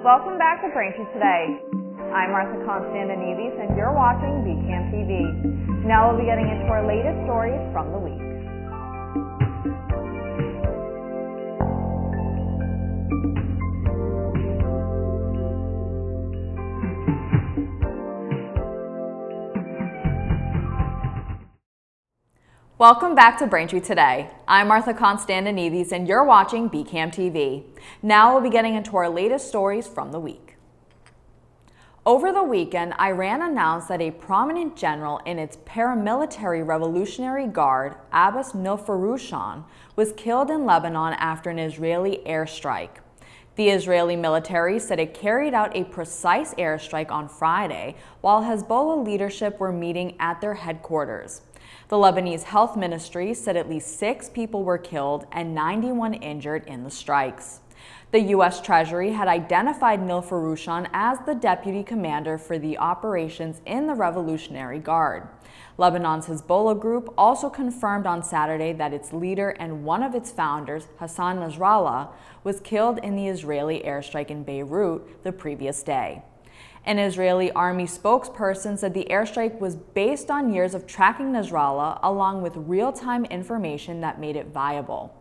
Welcome back to Braintree Today. I'm Martha Konstandinidis and you're watching BCAM TV. Now we'll be getting into our latest stories from the week. Welcome back to Braintree Today. I'm Martha Konstandinidis and you're watching BCAM TV. Now we'll be getting into our latest stories from the week. Over the weekend, Iran announced that a prominent general in its paramilitary Revolutionary Guard, Abbas Nilfarushan, was killed in Lebanon after an Israeli airstrike. The Israeli military said it carried out a precise airstrike on Friday while Hezbollah leadership were meeting at their headquarters. The Lebanese Health Ministry said at least 6 people were killed and 91 injured in the strikes. The U.S. Treasury had identified Nilfarushan as the deputy commander for the operations in the Revolutionary Guard. Lebanon's Hezbollah group also confirmed on Saturday that its leader and one of its founders, Hassan Nasrallah, was killed in the Israeli airstrike in Beirut the previous day. An Israeli army spokesperson said the airstrike was based on years of tracking Nasrallah along with real-time information that made it viable.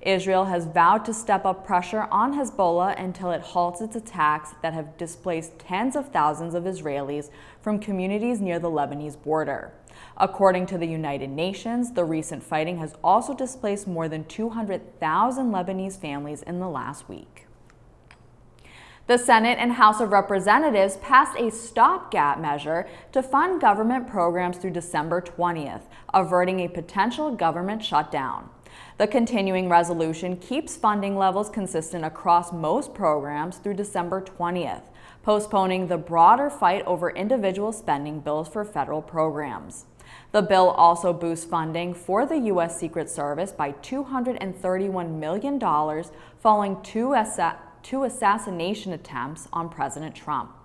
Israel has vowed to step up pressure on Hezbollah until it halts its attacks that have displaced tens of thousands of Israelis from communities near the Lebanese border. According to the United Nations, the recent fighting has also displaced more than 200,000 Lebanese families in the last week. The Senate and House of Representatives passed a stopgap measure to fund government programs through December 20th, averting a potential government shutdown. The continuing resolution keeps funding levels consistent across most programs through December 20th, postponing the broader fight over individual spending bills for federal programs. The bill also boosts funding for the U.S. Secret Service by $231 million following two assassination attempts on President Trump.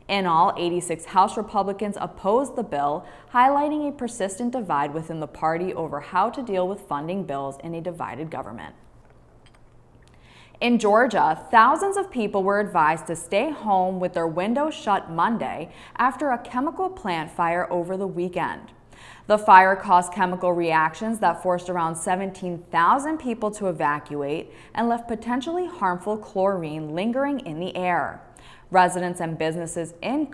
In all, 86 House Republicans opposed the bill, highlighting a persistent divide within the party over how to deal with funding bills in a divided government. In Georgia, thousands of people were advised to stay home with their windows shut Monday after a chemical plant fire over the weekend. The fire caused chemical reactions that forced around 17,000 people to evacuate and left potentially harmful chlorine lingering in the air. Residents and businesses in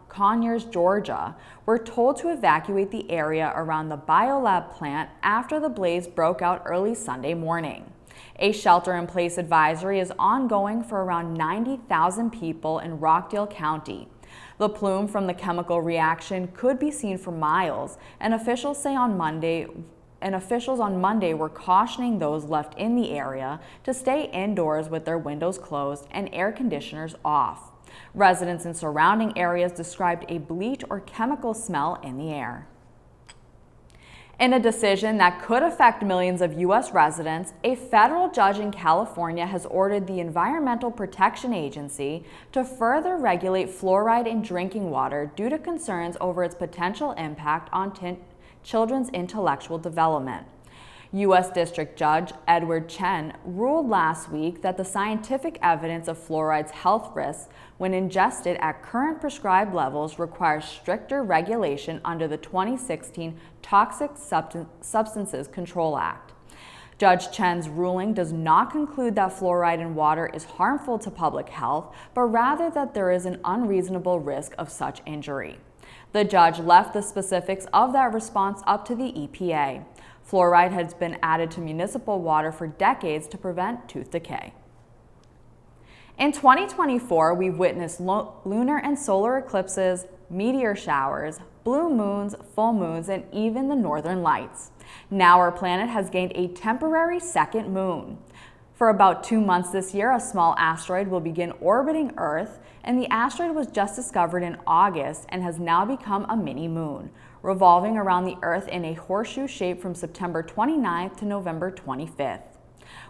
Conyers, Georgia, were told to evacuate the area around the biolab plant after the blaze broke out early Sunday morning. A shelter-in-place advisory is ongoing for around 90,000 people in Rockdale County. The plume from the chemical reaction could be seen for miles, and officials on Monday were cautioning those left in the area to stay indoors with their windows closed and air conditioners off. Residents in surrounding areas described a bleach or chemical smell in the air. In a decision that could affect millions of U.S. residents, a federal judge in California has ordered the Environmental Protection Agency to further regulate fluoride in drinking water due to concerns over its potential impact on children's intellectual development. U.S. District Judge Edward Chen ruled last week that the scientific evidence of fluoride's health risks when ingested at current prescribed levels requires stricter regulation under the 2016 Toxic Substances Control Act. Judge Chen's ruling does not conclude that fluoride in water is harmful to public health, but rather that there is an unreasonable risk of such injury. The judge left the specifics of that response up to the EPA. Fluoride has been added to municipal water for decades to prevent tooth decay. In 2024, we've witnessed lunar and solar eclipses, meteor showers, blue moons, full moons, and even the northern lights. Now our planet has gained a temporary second moon. For about 2 months this year, a small asteroid will begin orbiting Earth, and the asteroid was just discovered in August and has now become a mini-moon, revolving around the Earth in a horseshoe shape from September 29th to November 25th.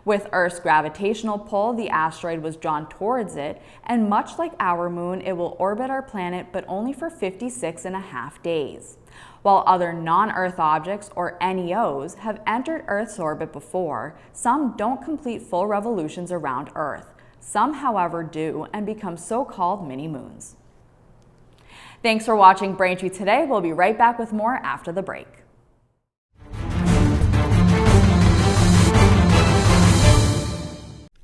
With Earth's gravitational pull, the asteroid was drawn towards it, and much like our moon, it will orbit our planet, but only for 56.5 days. While other non-Earth objects, or NEOs, have entered Earth's orbit before, some don't complete full revolutions around Earth. Some, however, do and become so-called mini-moons. Thanks for watching Braintree today. We'll be right back with more after the break.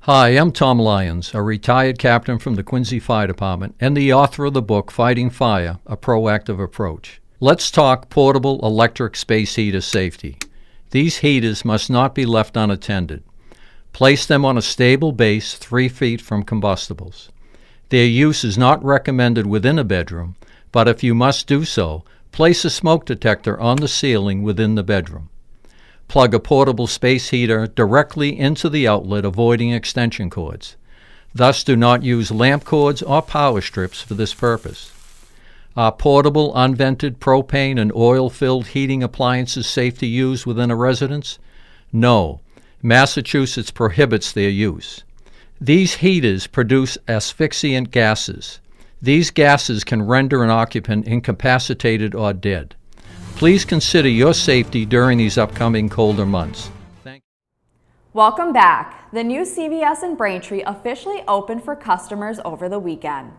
Hi, I'm Tom Lyons, a retired captain from the Quincy Fire Department and the author of the book Fighting Fire, A Proactive Approach. Let's talk portable electric space heater safety. These heaters must not be left unattended. Place them on a stable base 3 feet from combustibles. Their use is not recommended within a bedroom, but if you must do so, place a smoke detector on the ceiling within the bedroom. Plug a portable space heater directly into the outlet, avoiding extension cords. Thus, do not use lamp cords or power strips for this purpose. Are portable, unvented propane and oil-filled heating appliances safe to use within a residence? No. Massachusetts prohibits their use. These heaters produce asphyxiant gases. These gases can render an occupant incapacitated or dead. Please consider your safety during these upcoming colder months. Welcome back. The new CVS in Braintree officially opened for customers over the weekend.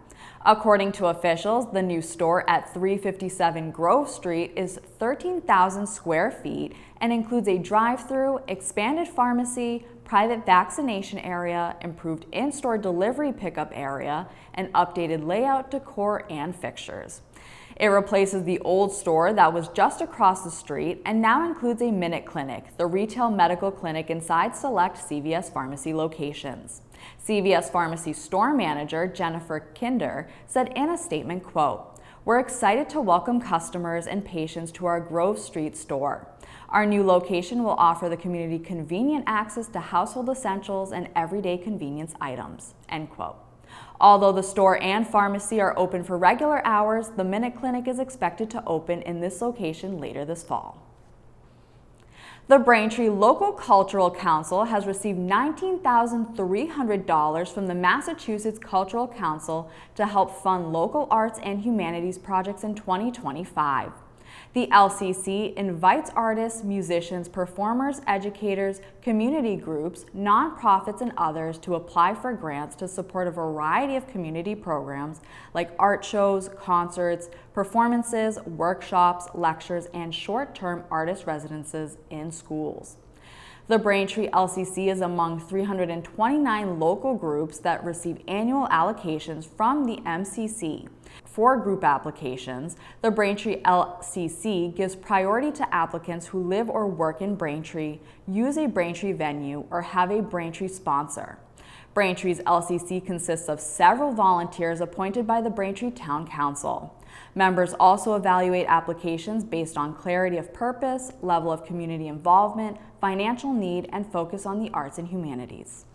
According to officials, the new store at 357 Grove Street is 13,000 square feet and includes a drive-through, expanded pharmacy, private vaccination area, improved in-store delivery pickup area, and updated layout, decor, and fixtures. It replaces the old store that was just across the street and now includes a Minute Clinic, the retail medical clinic inside select CVS Pharmacy locations. CVS Pharmacy store manager Jennifer Kinder said in a statement, quote, "We're excited to welcome customers and patients to our Grove Street store. Our new location will offer the community convenient access to household essentials and everyday convenience items," end quote. Although the store and pharmacy are open for regular hours, the Minute Clinic is expected to open in this location later this fall. The Braintree Local Cultural Council has received $19,300 from the Massachusetts Cultural Council to help fund local arts and humanities projects in 2025. The LCC invites artists, musicians, performers, educators, community groups, nonprofits, and others to apply for grants to support a variety of community programs like art shows, concerts, performances, workshops, lectures, and short-term artist residences in schools. The Braintree LCC is among 329 local groups that receive annual allocations from the MCC. For group applications, the Braintree LCC gives priority to applicants who live or work in Braintree, use a Braintree venue, or have a Braintree sponsor. Braintree's LCC consists of several volunteers appointed by the Braintree Town Council. Members also evaluate applications based on clarity of purpose, level of community involvement, financial need, and focus on the arts and humanities.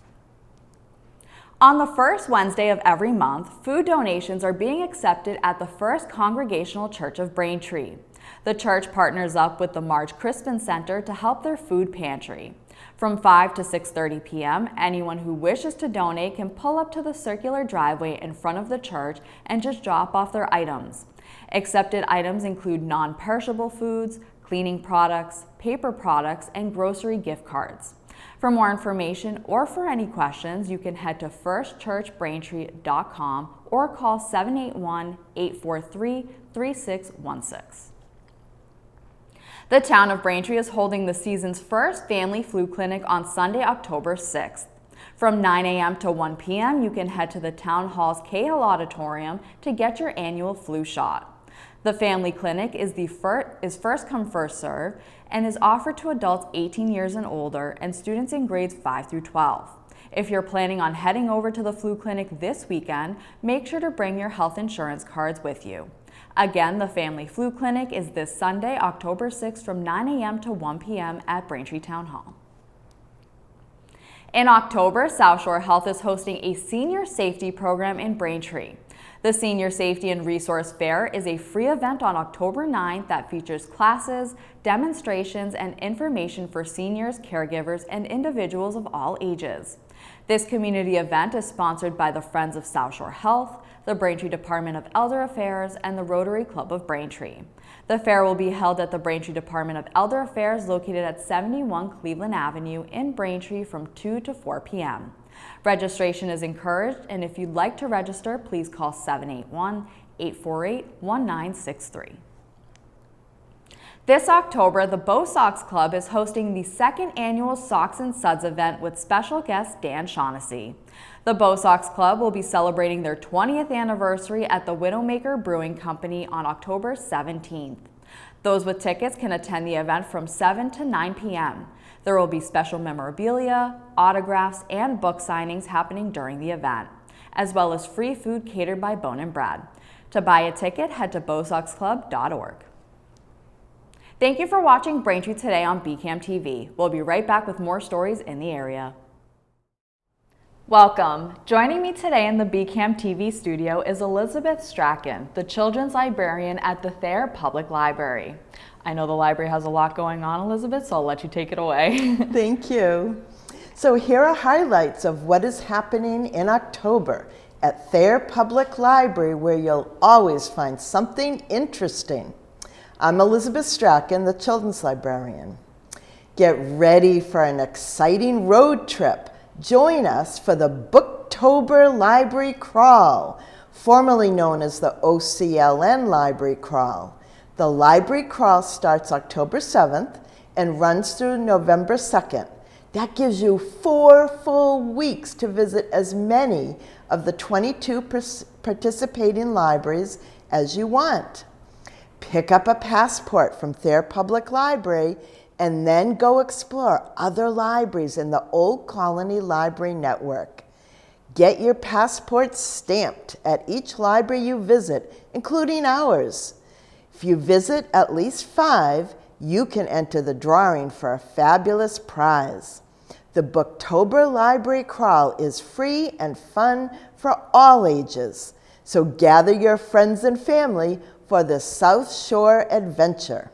On the first Wednesday of every month, food donations are being accepted at the First Congregational Church of Braintree. The church partners up with the Marge Crispin Center to help their food pantry. From 5 to 6:30 p.m., anyone who wishes to donate can pull up to the circular driveway in front of the church and just drop off their items. Accepted items include non-perishable foods, cleaning products, paper products, and grocery gift cards. For more information or for any questions, you can head to firstchurchbraintree.com or call 781-843-3616. The town of Braintree is holding the season's first family flu clinic on Sunday, October 6th. From 9 a.m. to 1 p.m., you can head to the Town Hall's Cahill Auditorium to get your annual flu shot. The family clinic is first come, first serve and is offered to adults 18 years and older and students in grades 5 through 12. If you're planning on heading over to the flu clinic this weekend, make sure to bring your health insurance cards with you. Again, the family flu clinic is this Sunday, October 6th from 9 a.m. to 1 p.m. at Braintree Town Hall. In October, South Shore Health is hosting a senior safety program in Braintree. The Senior Safety and Resource Fair is a free event on October 9th that features classes, demonstrations, and information for seniors, caregivers, and individuals of all ages. This community event is sponsored by the Friends of South Shore Health, the Braintree Department of Elder Affairs, and the Rotary Club of Braintree. The fair will be held at the Braintree Department of Elder Affairs located at 71 Cleveland Avenue in Braintree from 2 to 4 p.m. Registration is encouraged, and if you'd like to register, please call 781-848-1963. This October, the Bo Sox Club is hosting the second annual Sox and Suds event with special guest Dan Shaughnessy. The Bo Sox Club will be celebrating their 20th anniversary at the Widowmaker Brewing Company on October 17th. Those with tickets can attend the event from 7 to 9 p.m. There will be special memorabilia, autographs, and book signings happening during the event, as well as free food catered by Bone and Brad. To buy a ticket, head to bosoxclub.org. Thank you for watching Braintree Today on BCAM TV. We'll be right back with more stories in the area. Welcome. Joining me today in the BCAM TV studio is Elizabeth Strachan, the children's librarian at the Thayer Public Library. I know the library has a lot going on, Elizabeth, so I'll let you take it away. Thank you. So here are highlights of what is happening in October at Thayer Public Library, where you'll always find something interesting. I'm Elizabeth Strachan, the children's librarian. Get ready for an exciting road trip. Join us for the Booktober Library Crawl, formerly known as the OCLN Library Crawl. The Library Crawl starts October 7th and runs through November 2nd. That gives you 4 full weeks to visit as many of the 22 participating libraries as you want. Pick up a passport from Thayer Public Library and then go explore other libraries in the Old Colony Library Network. Get your passport stamped at each library you visit, including ours. If you visit at least 5, you can enter the drawing for a fabulous prize. The Booktober Library Crawl is free and fun for all ages, so gather your friends and family for the South Shore adventure.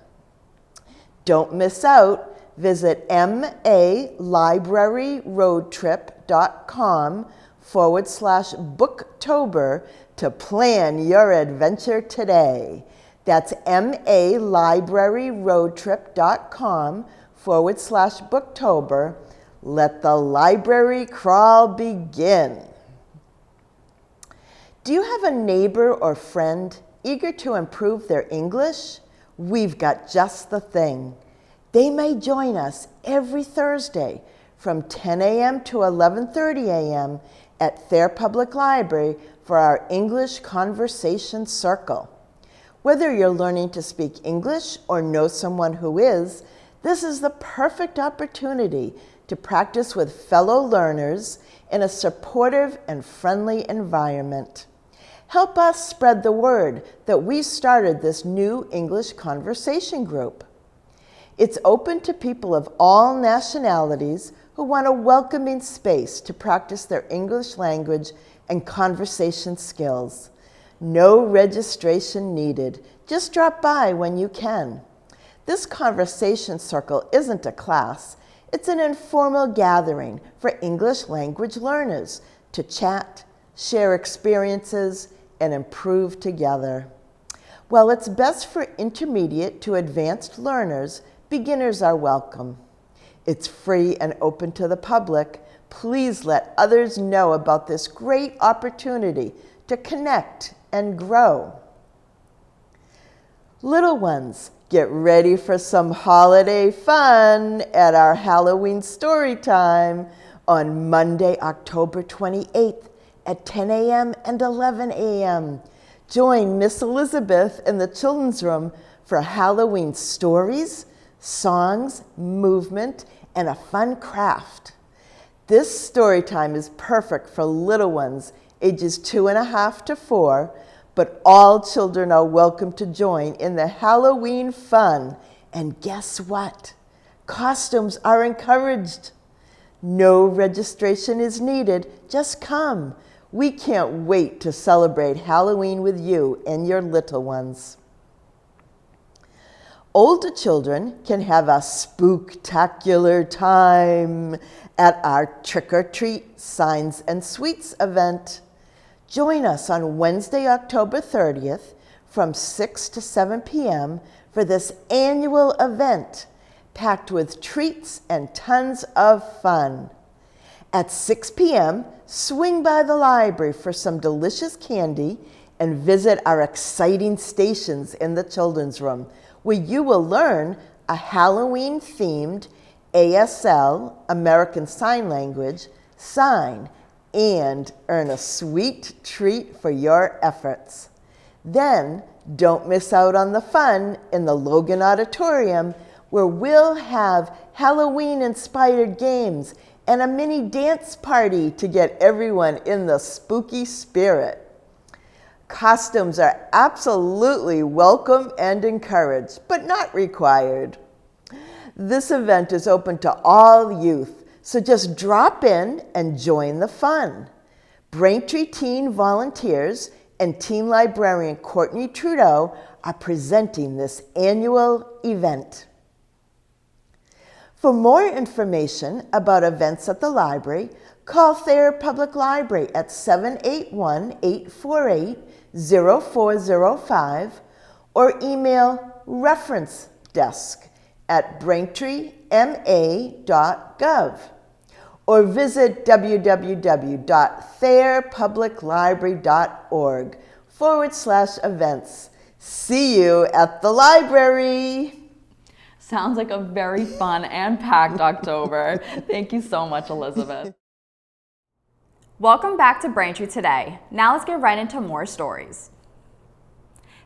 Don't miss out. Visit malibraryroadtrip.com/Booktober to plan your adventure today. That's malibraryroadtrip.com/Booktober. Let the library crawl begin. Do you have a neighbor or friend eager to improve their English? We've got just the thing. They may join us every Thursday from 10 a.m. to 11:30 a.m. at Thayer Public Library for our English Conversation Circle. Whether you're learning to speak English or know someone who is, this is the perfect opportunity to practice with fellow learners in a supportive and friendly environment. Help us spread the word that we started this new English conversation group. It's open to people of all nationalities who want a welcoming space to practice their English language and conversation skills. No registration needed. Just drop by when you can. This conversation circle isn't a class. It's an informal gathering for English language learners to chat, share experiences, and improve together. While it's best for intermediate to advanced learners, beginners are welcome. It's free and open to the public. Please let others know about this great opportunity to connect and grow. Little ones, get ready for some holiday fun at our Halloween story time on Monday, October 28th at 10 a.m. and 11 a.m. Join Miss Elizabeth in the children's room for Halloween stories, songs, movement, and a fun craft. This story time is perfect for little ones ages 2.5 to 4, but all children are welcome to join in the Halloween fun. And guess what? Costumes are encouraged. No registration is needed. Just come. We can't wait to celebrate Halloween with you and your little ones. Older children can have a spooktacular time at our Trick or Treat Signs and Sweets event. Join us on Wednesday, October 30th from 6 to 7 p.m. for this annual event packed with treats and tons of fun. At 6 p.m., swing by the library for some delicious candy and visit our exciting stations in the children's room, where you will learn a Halloween-themed ASL, American Sign Language, sign and earn a sweet treat for your efforts. Then, don't miss out on the fun in the Logan Auditorium, where we'll have Halloween-inspired games and a mini dance party to get everyone in the spooky spirit. Costumes are absolutely welcome and encouraged, but not required. This event is open to all youth, so just drop in and join the fun. Braintree teen volunteers and teen librarian Courtney Trudeau are presenting this annual event. For more information about events at the library, call Thayer Public Library at 781-848-0405 or email referencedesk@braintreema.gov or visit www.thayerpubliclibrary.org/events. See you at the library. Sounds like a very fun and packed October. Thank you so much, Elizabeth. Welcome back to Braintree Today. Now let's get right into more stories.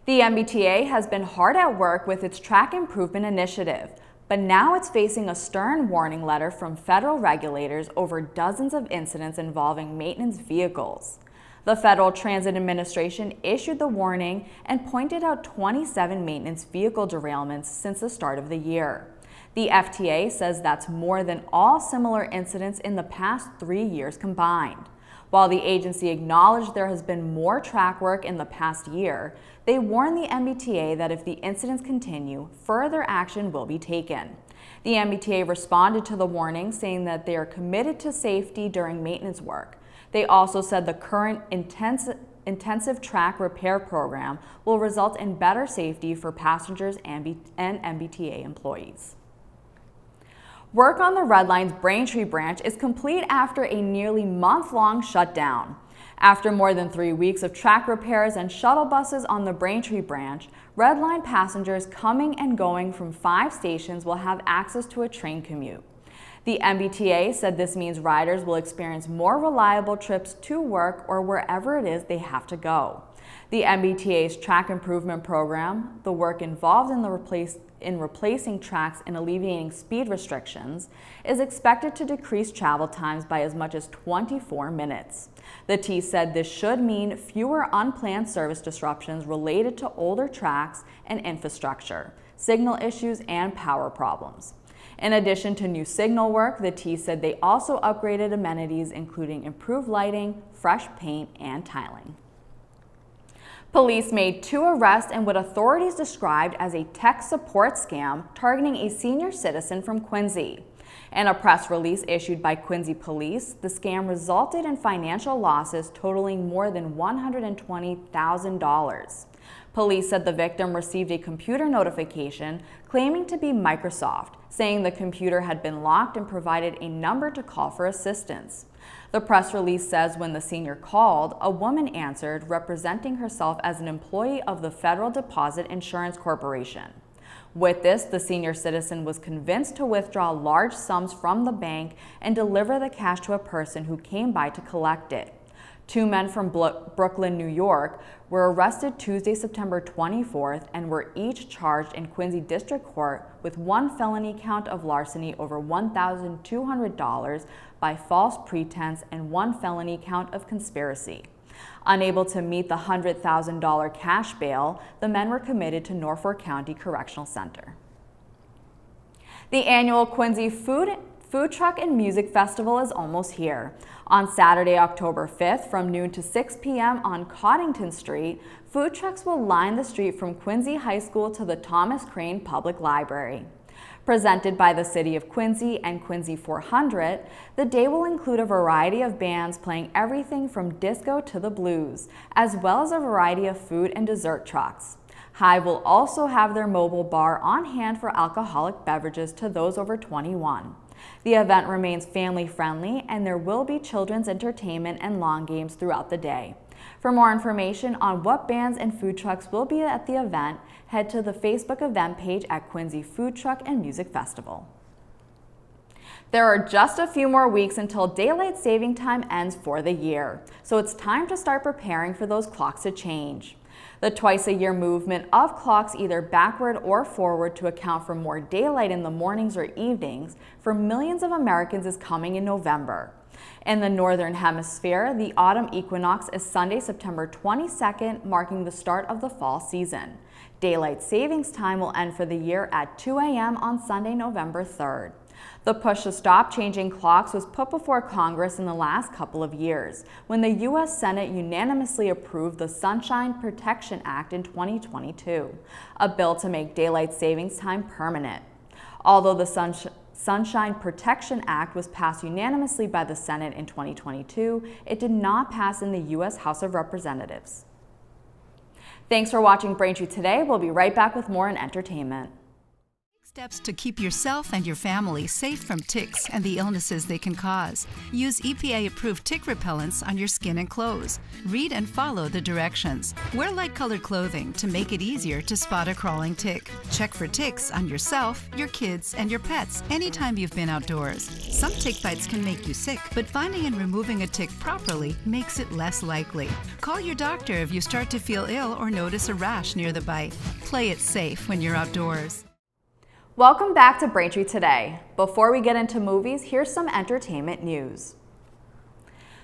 The MBTA has been hard at work with its track improvement initiative, but now it's facing a stern warning letter from federal regulators over dozens of incidents involving maintenance vehicles. The Federal Transit Administration issued the warning and pointed out 27 maintenance vehicle derailments since the start of the year. The FTA says that's more than all similar incidents in the past 3 years combined. While the agency acknowledged there has been more track work in the past year, they warned the MBTA that if the incidents continue, further action will be taken. The MBTA responded to the warning, saying that they are committed to safety during maintenance work. They also said the current intensive track repair program will result in better safety for passengers and MBTA employees. Work on the Red Line's Braintree branch is complete after a nearly month-long shutdown. After more than 3 weeks of track repairs and shuttle buses on the Braintree branch, Red Line passengers coming and going from 5 stations will have access to a train commute. The MBTA said this means riders will experience more reliable trips to work or wherever it is they have to go. The MBTA's track improvement program, the work involved in replacing tracks and alleviating speed restrictions, is expected to decrease travel times by as much as 24 minutes. The T said this should mean fewer unplanned service disruptions related to older tracks and infrastructure, signal issues, and power problems. In addition to new signal work, the T said they also upgraded amenities including improved lighting, fresh paint, and tiling. Police made 2 arrests in what authorities described as a tech support scam targeting a senior citizen from Quincy. In a press release issued by Quincy Police, the scam resulted in financial losses totaling more than $120,000. Police said the victim received a computer notification claiming to be Microsoft, saying the computer had been locked and provided a number to call for assistance. The press release says when the senior called, a woman answered, representing herself as an employee of the Federal Deposit Insurance Corporation. With this, the senior citizen was convinced to withdraw large sums from the bank and deliver the cash to a person who came by to collect it. 2 men from Brooklyn, New York, were arrested Tuesday, September 24th, and were each charged in Quincy District Court with 1 felony count of larceny over $1,200 by false pretense and 1 felony count of conspiracy. Unable to meet the $100,000 cash bail, the men were committed to Norfolk County Correctional Center. The annual Quincy Food Truck and Music Festival is almost here. On Saturday, October 5th, from noon to 6 p.m. on Coddington Street, food trucks will line the street from Quincy High School to the Thomas Crane Public Library. Presented by the City of Quincy and Quincy 400, the day will include a variety of bands playing everything from disco to the blues, as well as a variety of food and dessert trucks. Hive will also have their mobile bar on hand for alcoholic beverages to those over 21. The event remains family-friendly, and there will be children's entertainment and lawn games throughout the day. For more information on what bands and food trucks will be at the event, head to the Facebook event page at Quincy Food Truck and Music Festival. There are just a few more weeks until daylight saving time ends for the year, so it's time to start preparing for those clocks to change. The twice-a-year movement of clocks either backward or forward to account for more daylight in the mornings or evenings for millions of Americans is coming in November. In the Northern Hemisphere, the autumn equinox is Sunday, September 22nd, marking the start of the fall season. Daylight savings time will end for the year at 2 a.m. on Sunday, November 3rd. The push to stop changing clocks was put before Congress in the last couple of years, when the U.S. Senate unanimously approved the Sunshine Protection Act in 2022, a bill to make daylight savings time permanent. Although the Sunshine Protection Act was passed unanimously by the Senate in 2022, it did not pass in the U.S. House of Representatives. Thanks for watching Braintree today. We'll be right back with more in entertainment. Steps to keep yourself and your family safe from ticks and the illnesses they can cause. Use EPA-approved tick repellents on your skin and clothes. Read and follow the directions. Wear light-colored clothing to make it easier to spot a crawling tick. Check for ticks on yourself, your kids, and your pets anytime you've been outdoors. Some tick bites can make you sick, but finding and removing a tick properly makes it less likely. Call your doctor if you start to feel ill or notice a rash near the bite. Play it safe when you're outdoors. Welcome back to Braintree Today. Before we get into movies, here's some entertainment news.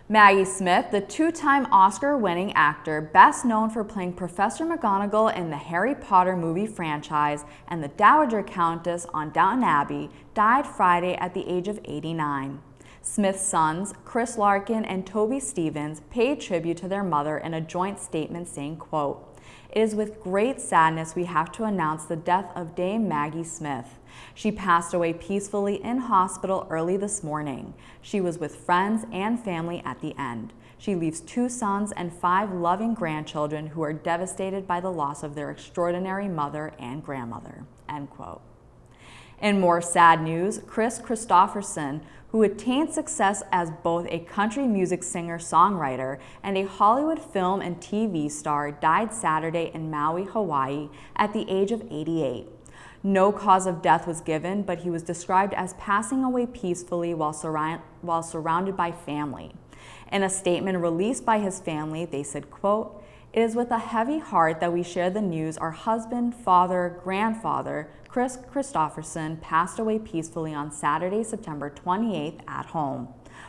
Maggie Smith, the two-time Oscar-winning actor, best known for playing Professor McGonagall in the Harry Potter movie franchise and the Dowager Countess on Downton Abbey, died Friday at the age of 89. Smith's sons, Chris Larkin and Toby Stevens, paid tribute to their mother in a joint statement saying, quote, "It is with great sadness we have to announce the death of Dame Maggie Smith. She passed away peacefully in hospital early this morning. She was with friends and family at the end. She leaves 2 sons and 5 loving grandchildren who are devastated by the loss of their extraordinary mother and grandmother." End quote. In more sad news, Kris Kristofferson, who attained success as both a country music singer-songwriter and a Hollywood film and TV star, died Saturday in Maui, Hawaii, at the age of 88. No cause of death was given, but he was described as passing away peacefully while surrounded by family. In a statement released by his family, they said, quote, "It is with a heavy heart that we share the news our husband, father, grandfather, Kris Kristofferson, passed away peacefully on Saturday, September 28th at home.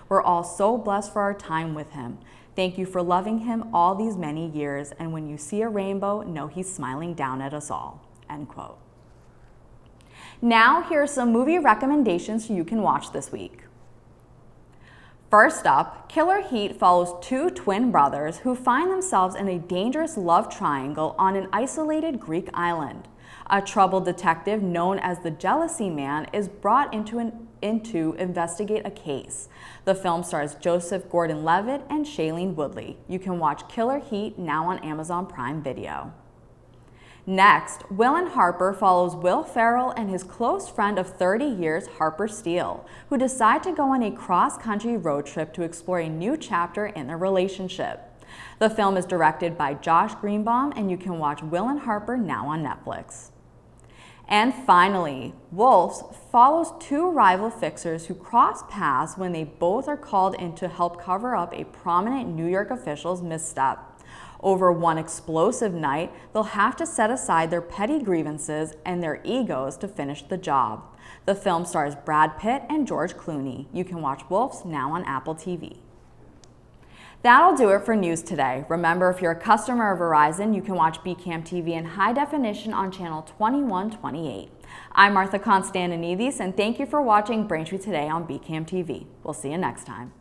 We're all so blessed for our time with him. Thank you for loving him all these many years, and when you see a rainbow, know he's smiling down at us all." End quote. Now, here are some movie recommendations you can watch this week. First up, Killer Heat follows 2 twin brothers who find themselves in a dangerous love triangle on an isolated Greek island. A troubled detective known as the Jealousy Man is brought in to investigate a case. The film stars Joseph Gordon-Levitt and Shailene Woodley. You can watch Killer Heat now on Amazon Prime Video. Next, Will and Harper follows Will Ferrell and his close friend of 30 years, Harper Steele, who decide to go on a cross-country road trip to explore a new chapter in their relationship. The film is directed by Josh Greenbaum, and you can watch Will and Harper now on Netflix. And finally, Wolves follows 2 rival fixers who cross paths when they both are called in to help cover up a prominent New York official's misstep. Over one explosive night, they'll have to set aside their petty grievances and their egos to finish the job. The film stars Brad Pitt and George Clooney. You can watch Wolves now on Apple TV. That'll do it for news today. Remember, if you're a customer of Verizon, you can watch BCAM TV in high definition on channel 2128. I'm Martha Konstandinidis, and thank you for watching Braintree Today on BCAM TV. We'll see you next time.